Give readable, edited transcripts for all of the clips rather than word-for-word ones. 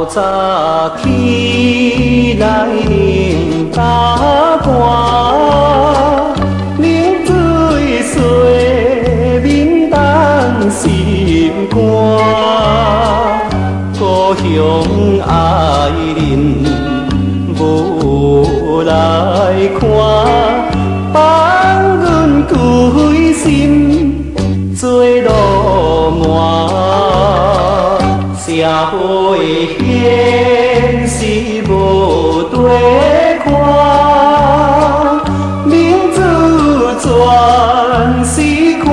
早起来饮大汗，冷水洗面当心肝。故乡爱人无来看，放阮归心做路漫。社会现实无地看，民主全是看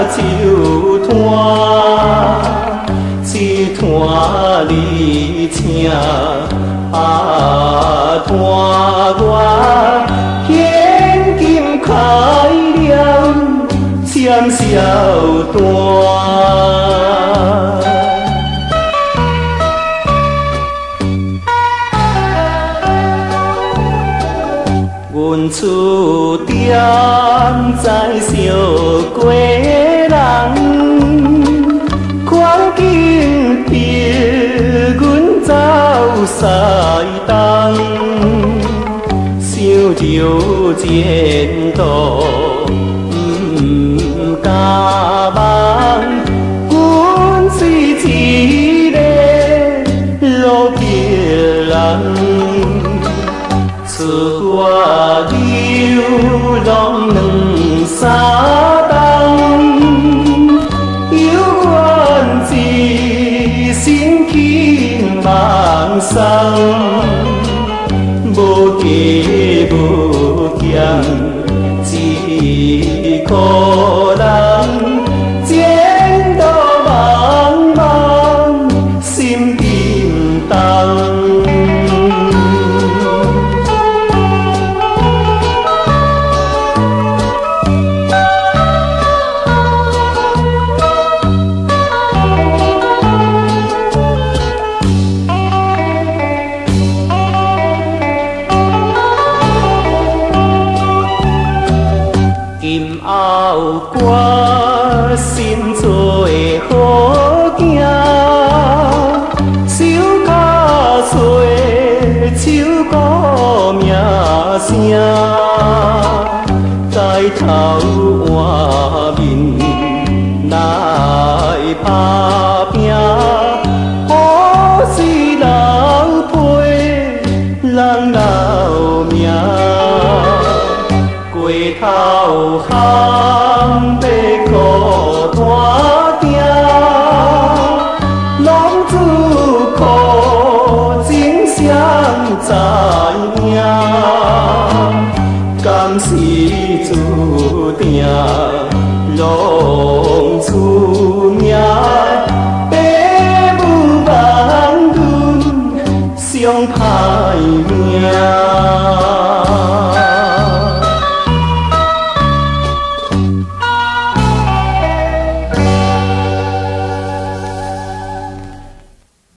手摊，手摊里请摊我现金开了签小单。阮厝店在小过人，环境逼阮走西东，想着前途不敢望，阮是一个路客人。出外流浪两三冬，犹原一身轻梦送，无家无强一个人，前途茫茫心沉重。今后决心做好囝，手脚碎，手顾名声，抬头换面来打拼，好事留陪人留名。过头行要苦担定，浪子苦情谁知影？甘是注定路。